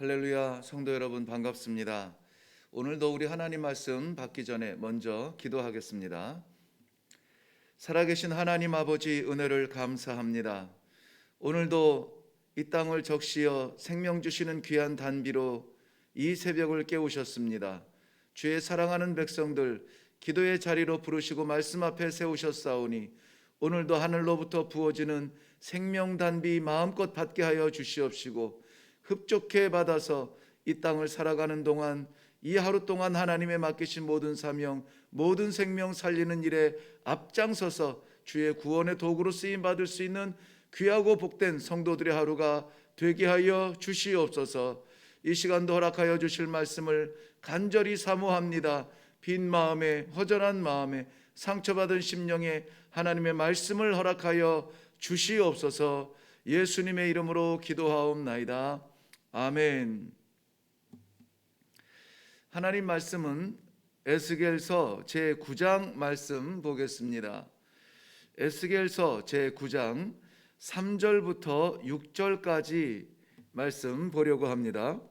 할렐루야, 성도 여러분 반갑습니다. 오늘도 우리 하나님 말씀 받기 전에 먼저 기도하겠습니다. 살아계신 하나님 아버지, 은혜를 감사합니다. 오늘도 이 땅을 적시어 생명 주시는 귀한 단비로 이 새벽을 깨우셨습니다. 주의 사랑하는 백성들 기도의 자리로 부르시고 말씀 앞에 세우셨사오니 오늘도 하늘로부터 부어지는 생명 단비 마음껏 받게 하여 주시옵시고 흡족해 받아서 이 땅을 살아가는 동안 이 하루 동안 하나님의 맡기신 모든 사명, 모든 생명 살리는 일에 앞장서서 주의 구원의 도구로 쓰임 받을 수 있는 귀하고 복된 성도들의 하루가 되게 하여 주시옵소서. 이 시간도 허락하여 주실 말씀을 간절히 사모합니다. 빈 마음에, 허전한 마음에, 상처받은 심령에 하나님의 말씀을 허락하여 주시옵소서. 예수님의 이름으로 기도하옵나이다. 아멘. 하나님 말씀은 에스겔서 제9장 말씀 보겠습니다. 에스겔서 제9장 3절부터 6절까지 말씀 보려고 합니다.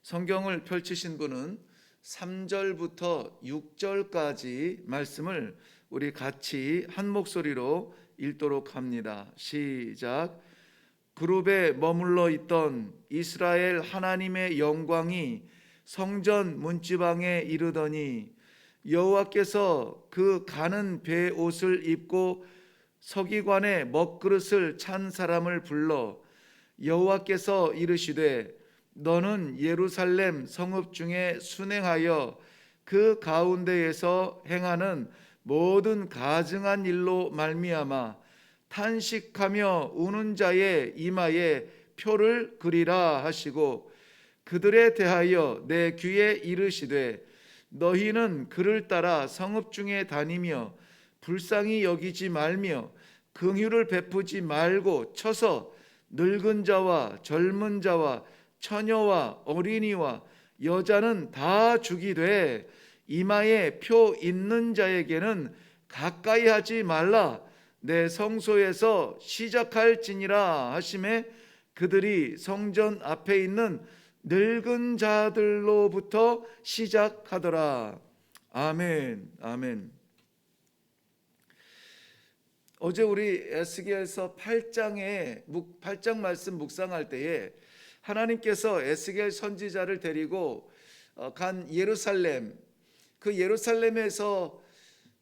성경을 펼치신 분은 3절부터 6절까지 말씀을 우리 같이 한 목소리로 읽도록 합니다. 시작. 그룹에 머물러 있던 이스라엘 하나님의 영광이 성전 문지방에 이르더니 여호와께서 그 가는 배 옷을 입고 서기관의 먹그릇을 찬 사람을 불러 여호와께서 이르시되 너는 예루살렘 성읍 중에 순행하여 그 가운데에서 행하는 모든 가증한 일로 말미암아 탄식하며 우는 자의 이마에 표를 그리라 하시고 그들에 대하여 내 귀에 이르시되 너희는 그를 따라 성읍 중에 다니며 불쌍히 여기지 말며 긍휼을 베푸지 말고 쳐서 늙은 자와 젊은 자와 처녀와 어린이와 여자는 다 죽이되 이마에 표 있는 자에게는 가까이 하지 말라. 내 성소에서 시작할지니라 하심에 그들이 성전 앞에 있는 늙은 자들로부터 시작하더라. 아멘. 아멘. 어제 우리 에스겔서 8장 말씀 묵상할 때에 하나님께서 에스겔 선지자를 데리고 간 예루살렘, 그 예루살렘에서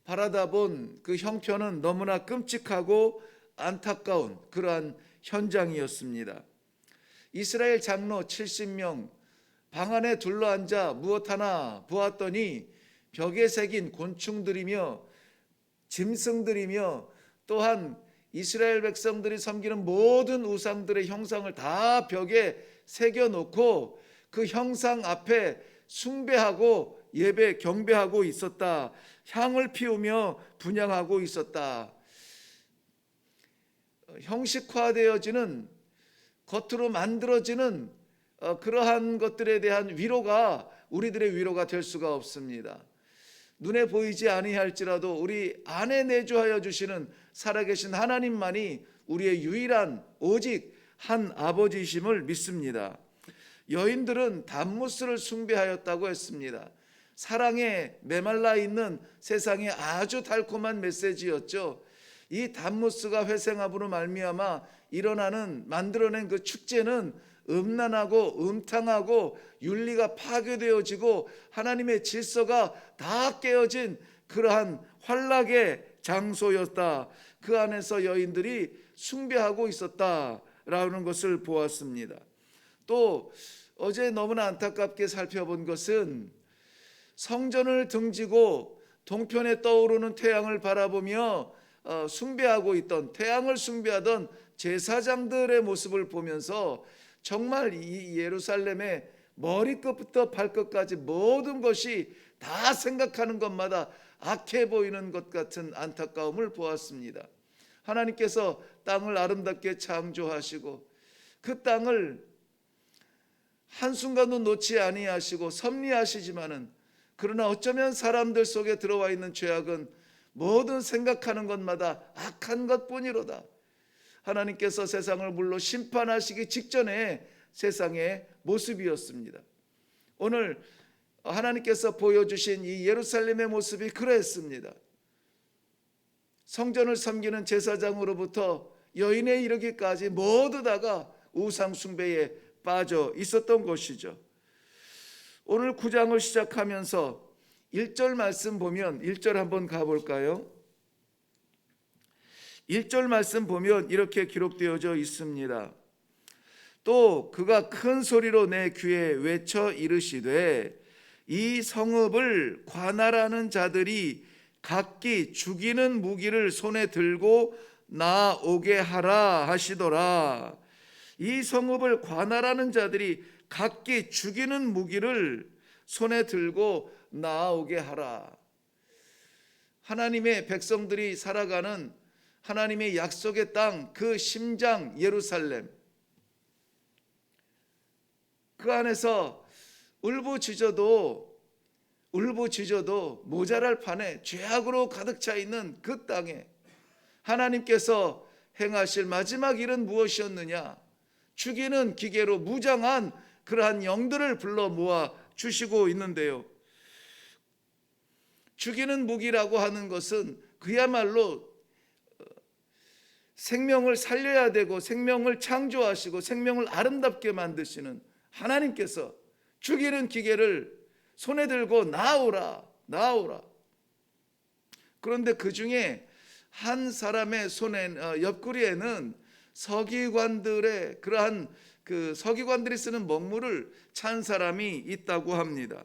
바라다 본 그 형편은 너무나 끔찍하고 안타까운 그러한 현장이었습니다. 이스라엘 장로 70명 방 안에 둘러앉아 무엇 하나 보았더니 벽에 새긴 곤충들이며 짐승들이며 또한 이스라엘 백성들이 섬기는 모든 우상들의 형상을 다 벽에 새겨놓고 그 형상 앞에 숭배하고 예배 경배하고 있었다. 향을 피우며 분향하고 있었다. 형식화되어지는 겉으로 만들어지는 그러한 것들에 대한 위로가 우리들의 위로가 될 수가 없습니다. 눈에 보이지 아니할지라도 우리 안에 내주하여 주시는 살아계신 하나님만이 우리의 유일한 오직 한 아버지이심을 믿습니다. 여인들은 단무스를 숭배하였다고 했습니다. 사랑에 메말라 있는 세상에 아주 달콤한 메시지였죠. 이 단무스가 회생함으로 말미암아 만들어낸 그 축제는 음란하고 음탕하고 윤리가 파괴되어지고 하나님의 질서가 다 깨어진 그러한 환락의 장소였다. 그 안에서 여인들이 숭배하고 있었다라는 것을 보았습니다. 또 어제 너무나 안타깝게 살펴본 것은 성전을 등지고 동편에 떠오르는 태양을 바라보며 숭배하고 있던, 태양을 숭배하던 제사장들의 모습을 보면서 정말 이 예루살렘의 머리끝부터 발끝까지 모든 것이 다 생각하는 것마다 악해 보이는 것 같은 안타까움을 보았습니다. 하나님께서 땅을 아름답게 창조하시고 그 땅을 한순간도 놓지 아니하시고 섭리하시지만은 그러나 어쩌면 사람들 속에 들어와 있는 죄악은 모든 생각하는 것마다 악한 것뿐이로다. 하나님께서 세상을 물로 심판하시기 직전의 세상의 모습이었습니다. 오늘 하나님께서 보여주신 이 예루살렘의 모습이 그랬습니다. 성전을 섬기는 제사장으로부터 여인에 이르기까지 모두 다가 우상 숭배에 빠져 있었던 것이죠. 오늘 9장을 시작하면서 1절 말씀 보면 1절 한번 가볼까요? 1절 말씀 보면 이렇게 기록되어져 있습니다. 또 그가 큰 소리로 내 귀에 외쳐 이르시되 이 성읍을 관할하는 자들이 각기 죽이는 무기를 손에 들고 나오게 하라 하시더라. 이 성읍을 관할하는 자들이 각기 죽이는 무기를 손에 들고 나오게 하라. 하나님의 백성들이 살아가는 하나님의 약속의 땅, 그 심장 예루살렘, 그 안에서 울부짖어도 모자랄 판에 죄악으로 가득 차 있는 그 땅에 하나님께서 행하실 마지막 일은 무엇이었느냐? 죽이는 기계로 무장한 그러한 영들을 불러 모아 주시고 있는데요. 죽이는 무기라고 하는 것은 그야말로 생명을 살려야 되고 생명을 창조하시고 생명을 아름답게 만드시는 하나님께서 죽이는 기계를 손에 들고 나오라. 그런데 그 중에 한 사람의 손에 옆구리에는 서기관들의 그러한 그 서기관들이 쓰는 먹물을 찬 사람이 있다고 합니다.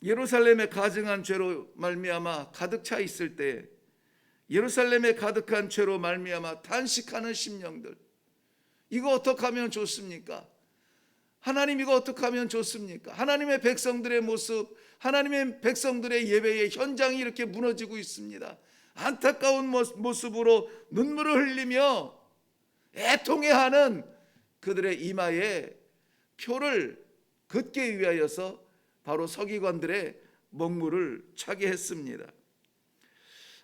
예루살렘에 가증한 죄로 말미암아 가득 차 있을 때, 예루살렘에 가득한 죄로 말미암아 탄식하는 심령들, 이거 어떻게 하면 좋습니까? 하나님 이거 어떻게 하면 좋습니까? 하나님의 백성들의 모습, 하나님의 백성들의 예배의 현장이 이렇게 무너지고 있습니다. 안타까운 모습으로 눈물을 흘리며 애통해하는 그들의 이마에 표를 긋기 위하여서 바로 서기관들의 먹물을 차게 했습니다.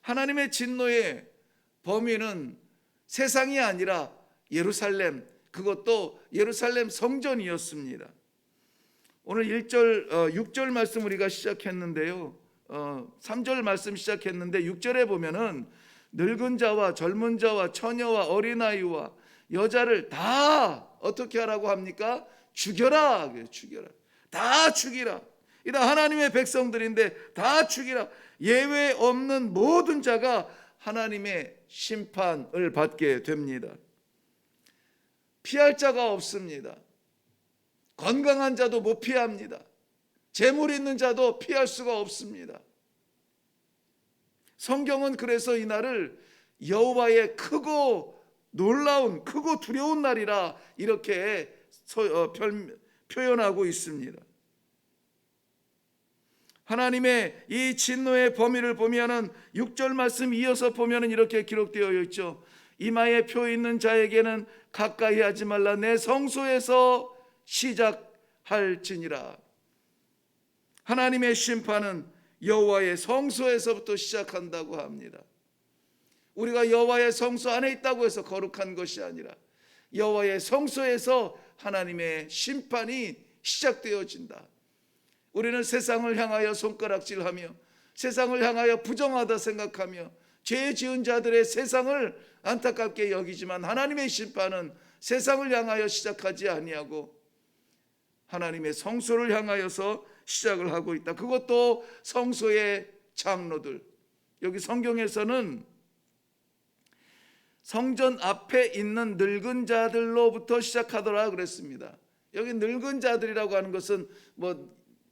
하나님의 진노의 범위는 세상이 아니라 예루살렘, 그것도 예루살렘 성전이었습니다. 오늘 6절 말씀 우리가 시작했는데요. 3절 말씀 시작했는데 6절에 보면은 늙은 자와 젊은 자와 처녀와 어린아이와 여자를 다 어떻게 하라고 합니까? 죽여라. 죽여라. 다 죽이라. 이다 하나님의 백성들인데 다 죽이라. 예외 없는 모든 자가 하나님의 심판을 받게 됩니다. 피할 자가 없습니다. 건강한 자도 못 피합니다. 재물 있는 자도 피할 수가 없습니다. 성경은 그래서 이날을 여호와의 크고 놀라운, 크고 두려운 날이라 이렇게 표현하고 있습니다. 하나님의 이 진노의 범위를 보면은 6절 말씀 이어서 보면은 이렇게 기록되어 있죠. 이마에 표 있는 자에게는 가까이 하지 말라. 내 성소에서 시작할지니라. 하나님의 심판은 여호와의 성소에서부터 시작한다고 합니다. 우리가 여호와의 성소 안에 있다고 해서 거룩한 것이 아니라 여호와의 성소에서 하나님의 심판이 시작되어진다. 우리는 세상을 향하여 손가락질하며 세상을 향하여 부정하다 생각하며 죄 지은 자들의 세상을 안타깝게 여기지만 하나님의 심판은 세상을 향하여 시작하지 아니하고 하나님의 성소를 향하여서 시작을 하고 있다. 그것도 성소의 장로들. 여기 성경에서는 성전 앞에 있는 늙은 자들로부터 시작하더라 그랬습니다. 여기 늙은 자들이라고 하는 것은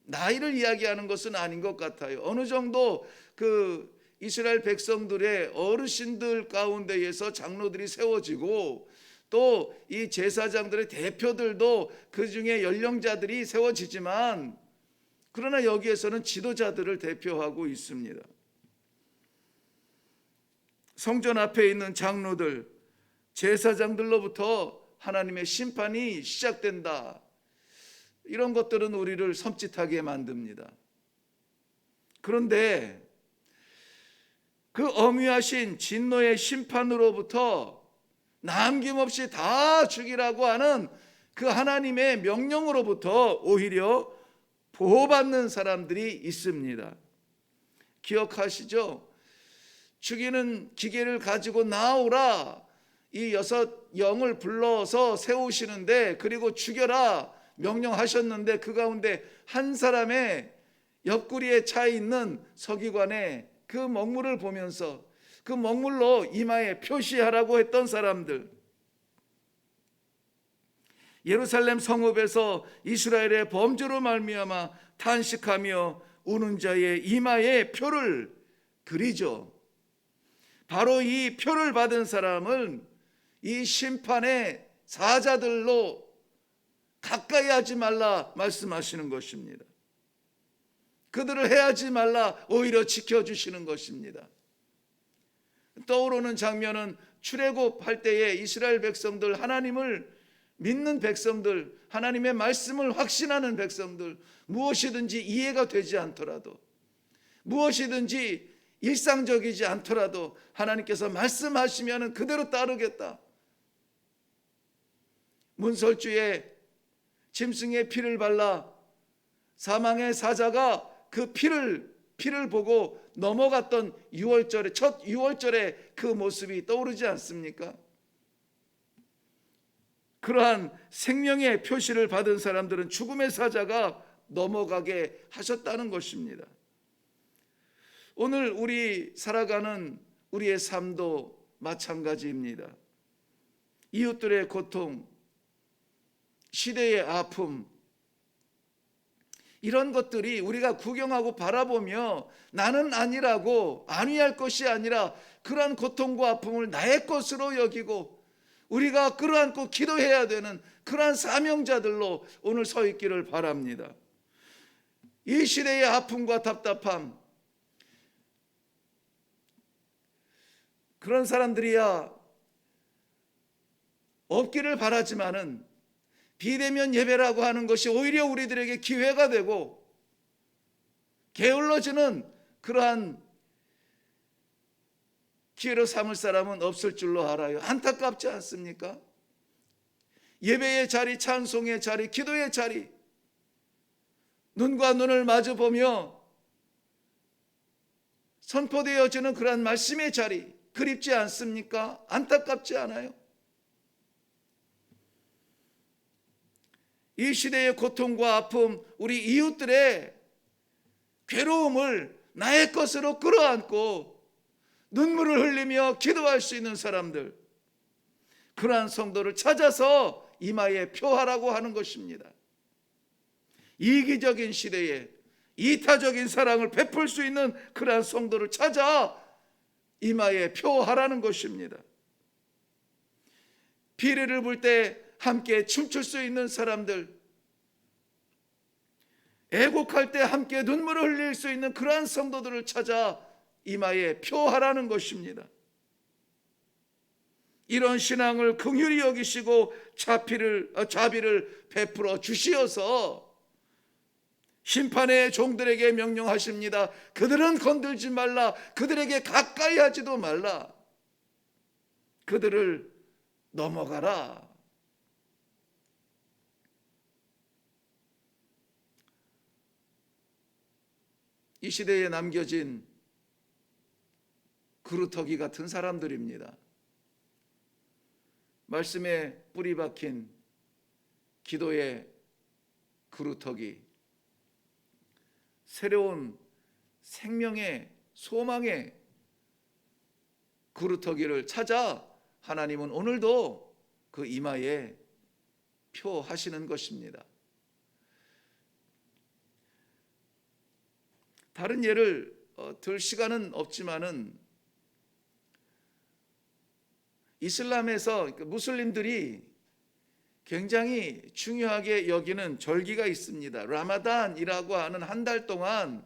나이를 이야기하는 것은 아닌 것 같아요. 어느 정도 그 이스라엘 백성들의 어르신들 가운데에서 장로들이 세워지고 또 이 제사장들의 대표들도 그 중에 연령자들이 세워지지만 그러나 여기에서는 지도자들을 대표하고 있습니다. 성전 앞에 있는 장로들, 제사장들로부터 하나님의 심판이 시작된다. 이런 것들은 우리를 섬찟하게 만듭니다. 그런데 그 엄위하신 진노의 심판으로부터 남김없이 다 죽이라고 하는 그 하나님의 명령으로부터 오히려 보호받는 사람들이 있습니다. 기억하시죠? 죽이는 기계를 가지고 나오라, 이 6영을 불러서 세우시는데, 그리고 죽여라 명령하셨는데, 그 가운데 한 사람의 옆구리에 차 있는 서기관의 그 먹물을 보면서 그 먹물로 이마에 표시하라고 했던 사람들, 예루살렘 성읍에서 이스라엘의 범죄로 말미암아 탄식하며 우는 자의 이마에 표를 그리죠. 바로 이 표를 받은 사람을 이 심판의 사자들로 가까이 하지 말라 말씀하시는 것입니다. 그들을 해하지 말라 오히려 지켜주시는 것입니다. 떠오르는 장면은 출애굽할 때에 이스라엘 백성들, 하나님을 믿는 백성들, 하나님의 말씀을 확신하는 백성들, 무엇이든지 이해가 되지 않더라도, 무엇이든지 일상적이지 않더라도 하나님께서 말씀하시면 그대로 따르겠다. 문설주에 짐승의 피를 발라 사망의 사자가 그 피를 보고 넘어갔던 6월절에, 첫 6월절의 그 모습이 떠오르지 않습니까? 그러한 생명의 표시를 받은 사람들은 죽음의 사자가 넘어가게 하셨다는 것입니다. 오늘 우리 살아가는 우리의 삶도 마찬가지입니다. 이웃들의 고통, 시대의 아픔, 이런 것들이 우리가 구경하고 바라보며 나는 아니라고 안위할 것이 아니라 그러한 고통과 아픔을 나의 것으로 여기고 우리가 끌어안고 기도해야 되는 그러한 사명자들로 오늘 서 있기를 바랍니다. 이 시대의 아픔과 답답함, 그런 사람들이야 없기를 바라지만은 비대면 예배라고 하는 것이 오히려 우리들에게 기회가 되고 게을러지는 그러한 기회로 삼을 사람은 없을 줄로 알아요. 안타깝지 않습니까? 예배의 자리, 찬송의 자리, 기도의 자리, 눈과 눈을 마주보며 선포되어지는 그러한 말씀의 자리, 그립지 않습니까? 안타깝지 않아요? 이 시대의 고통과 아픔, 우리 이웃들의 괴로움을 나의 것으로 끌어안고 눈물을 흘리며 기도할 수 있는 사람들, 그러한 성도를 찾아서 이마에 표하라고 하는 것입니다. 이기적인 시대에 이타적인 사랑을 베풀 수 있는 그러한 성도를 찾아 이마에 표하라는 것입니다. 비리를 불 때 함께 춤출 수 있는 사람들, 애곡할 때 함께 눈물을 흘릴 수 있는 그러한 성도들을 찾아 이마에 표하라는 것입니다. 이런 신앙을 긍휼히 여기시고 자비를 베풀어 주시어서 심판의 종들에게 명령하십니다. 그들은 건들지 말라, 그들에게 가까이 하지도 말라, 그들을 넘어가라. 이 시대에 남겨진 그루터기 같은 사람들입니다. 말씀에 뿌리 박힌 기도의 그루터기, 새로운 생명의 소망의 그루터기를 찾아 하나님은 오늘도 그 이마에 표하시는 것입니다. 다른 예를 들 시간은 없지만은 이슬람에서 무슬림들이 굉장히 중요하게 여기는 절기가 있습니다. 라마단이라고 하는 한 달 동안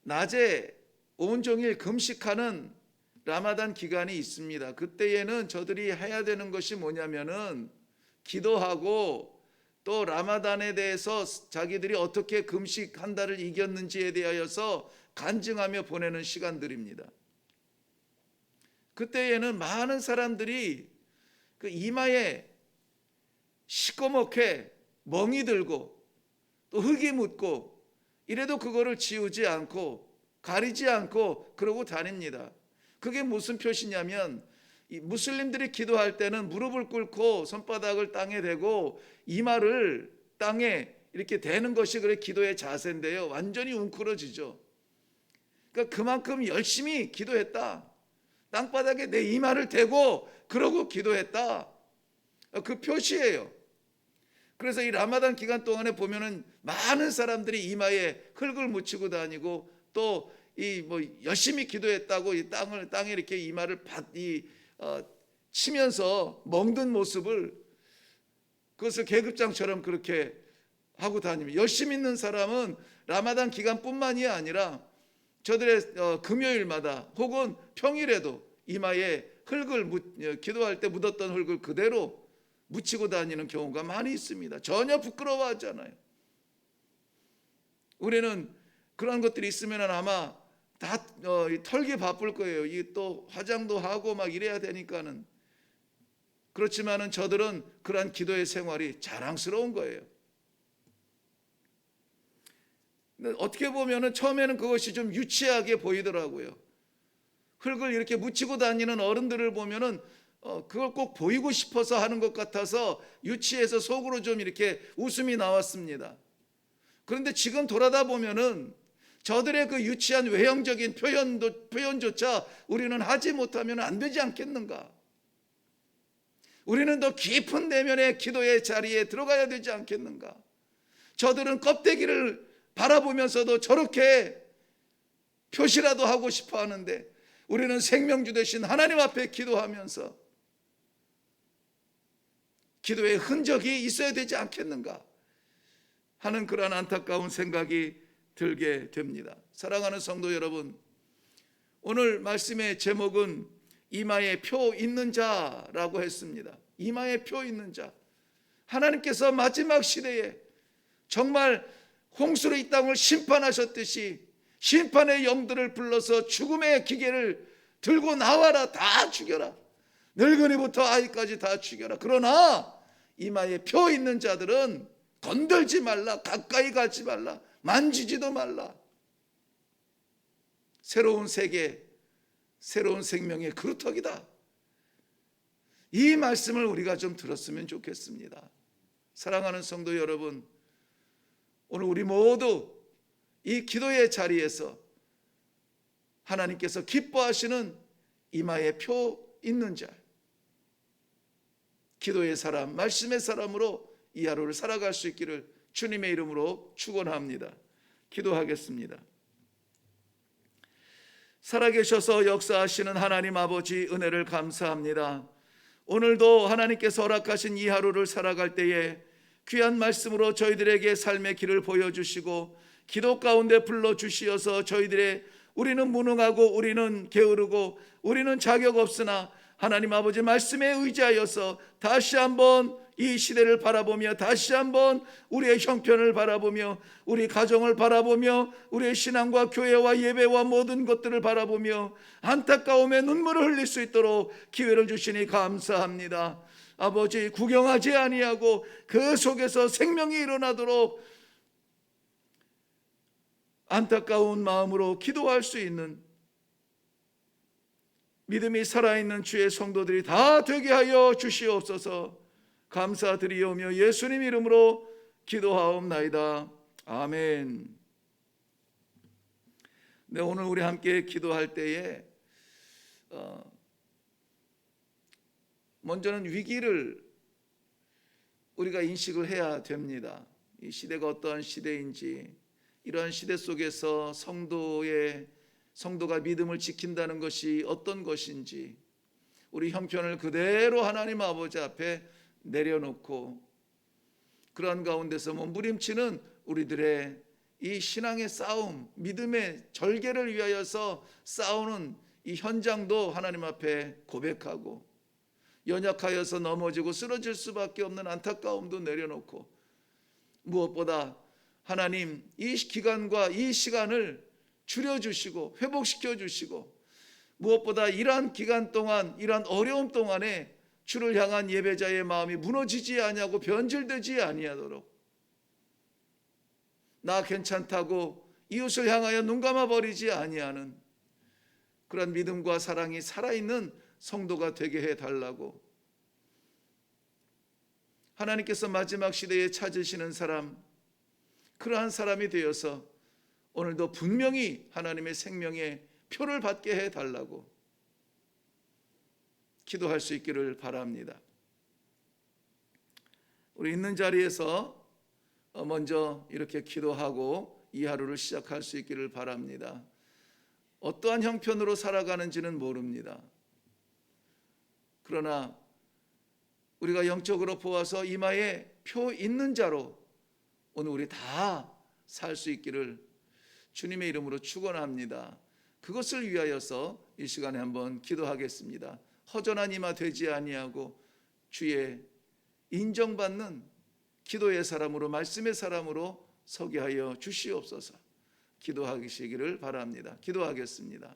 낮에 온종일 금식하는 라마단 기간이 있습니다. 그때에는 저들이 해야 되는 것이 뭐냐면은 기도하고 또 라마단에 대해서 자기들이 어떻게 금식 한 달을 이겼는지에 대하여서 간증하며 보내는 시간들입니다. 그때에는 많은 사람들이 그 이마에 시꺼멓게 멍이 들고 또 흙이 묻고 이래도 그거를 지우지 않고 가리지 않고 그러고 다닙니다. 그게 무슨 표시냐면 이 무슬림들이 기도할 때는 무릎을 꿇고 손바닥을 땅에 대고 이마를 땅에 이렇게 대는 것이 그래 기도의 자세인데요. 완전히 웅크러지죠. 그러니까 그만큼 열심히 기도했다. 땅바닥에 내 이마를 대고 그러고 기도했다. 그 표시예요. 그래서 이 라마단 기간 동안에 보면은 많은 사람들이 이마에 흙을 묻히고 다니고 또 이 뭐 열심히 기도했다고 이 땅에 이렇게 이마를 치면서 멍든 모습을 그것을 계급장처럼 그렇게 하고 다니면 열심히 있는 사람은 라마단 기간뿐만이 아니라 저들의 금요일마다 혹은 평일에도 이마에 흙을 기도할 때 묻었던 흙을 그대로 묻히고 다니는 경우가 많이 있습니다. 전혀 부끄러워하지 않아요. 우리는 그런 것들이 있으면 아마 다 털기 바쁠 거예요. 이 또 화장도 하고 막 이래야 되니까는. 그렇지만은 저들은 그러한 기도의 생활이 자랑스러운 거예요. 어떻게 보면은 처음에는 그것이 좀 유치하게 보이더라고요. 흙을 이렇게 묻히고 다니는 어른들을 보면은 그걸 꼭 보이고 싶어서 하는 것 같아서 유치해서 속으로 좀 이렇게 웃음이 나왔습니다. 그런데 지금 돌아다 보면은 저들의 그 유치한 외형적인 표현조차 우리는 하지 못하면 안 되지 않겠는가? 우리는 더 깊은 내면의 기도의 자리에 들어가야 되지 않겠는가? 저들은 껍데기를 바라보면서도 저렇게 표시라도 하고 싶어 하는데 우리는 생명주 되신 하나님 앞에 기도하면서 기도의 흔적이 있어야 되지 않겠는가 하는 그러한 안타까운 생각이 들게 됩니다. 사랑하는 성도 여러분, 오늘 말씀의 제목은 이마에 표 있는 자라고 했습니다. 이마에 표 있는 자. 하나님께서 마지막 시대에 정말 홍수로 이 땅을 심판하셨듯이 심판의 영들을 불러서 죽음의 기계를 들고 나와라. 다 죽여라. 늙은이부터 아이까지 다 죽여라. 그러나 이마에 표 있는 자들은 건들지 말라. 가까이 가지 말라. 만지지도 말라. 새로운 세계, 새로운 생명의 그루터기다. 이 말씀을 우리가 좀 들었으면 좋겠습니다. 사랑하는 성도 여러분, 오늘 우리 모두 이 기도의 자리에서 하나님께서 기뻐하시는 이마에 표 있는 자, 기도의 사람, 말씀의 사람으로 이 하루를 살아갈 수 있기를 주님의 이름으로 축원합니다. 기도하겠습니다. 살아계셔서 역사하시는 하나님 아버지, 은혜를 감사합니다. 오늘도 하나님께서 허락하신 이 하루를 살아갈 때에 귀한 말씀으로 저희들에게 삶의 길을 보여주시고 기도 가운데 불러주시어서 저희들의 우리는 무능하고 우리는 게으르고 우리는 자격 없으나 하나님 아버지 말씀에 의지하여서 다시 한번 이 시대를 바라보며 다시 한번 우리의 형편을 바라보며 우리 가정을 바라보며 우리의 신앙과 교회와 예배와 모든 것들을 바라보며 안타까움에 눈물을 흘릴 수 있도록 기회를 주시니 감사합니다. 아버지, 구경하지 아니하고 그 속에서 생명이 일어나도록 안타까운 마음으로 기도할 수 있는 믿음이 살아있는 주의 성도들이 다 되게 하여 주시옵소서. 감사드리오며 예수님 이름으로 기도하옵나이다. 아멘. 네, 오늘 우리 함께 기도할 때에 먼저는 위기를 우리가 인식을 해야 됩니다. 이 시대가 어떠한 시대인지, 이러한 시대 속에서 성도가 믿음을 지킨다는 것이 어떤 것인지, 우리 형편을 그대로 하나님 아버지 앞에 내려놓고 그러한 가운데서 몸부림치는 우리들의 이 신앙의 싸움, 믿음의 절개를 위하여서 싸우는 이 현장도 하나님 앞에 고백하고, 연약하여서 넘어지고 쓰러질 수밖에 없는 안타까움도 내려놓고, 무엇보다 하나님 이 기간과 이 시간을 줄여주시고 회복시켜 주시고, 무엇보다 이러한 기간 동안, 이러한 어려움 동안에 주를 향한 예배자의 마음이 무너지지 아니하고 변질되지 아니하도록, 나 괜찮다고 이웃을 향하여 눈 감아 버리지 아니하는 그런 믿음과 사랑이 살아있는 성도가 되게 해달라고, 하나님께서 마지막 시대에 찾으시는 사람, 그러한 사람이 되어서 오늘도 분명히 하나님의 생명의 표를 받게 해달라고 기도할 수 있기를 바랍니다. 우리 있는 자리에서 먼저 이렇게 기도하고 이 하루를 시작할 수 있기를 바랍니다. 어떠한 형편으로 살아가는지는 모릅니다. 그러나 우리가 영적으로 보아서 이마에 표 있는 자로 오늘 우리 다 살 수 있기를 주님의 이름으로 축원합니다. 그것을 위하여서 이 시간에 한번 기도하겠습니다. 허전한 이마 되지 아니하고 주의 인정받는 기도의 사람으로, 말씀의 사람으로 서게 하여 주시옵소서. 기도하시기를 바랍니다. 기도하겠습니다.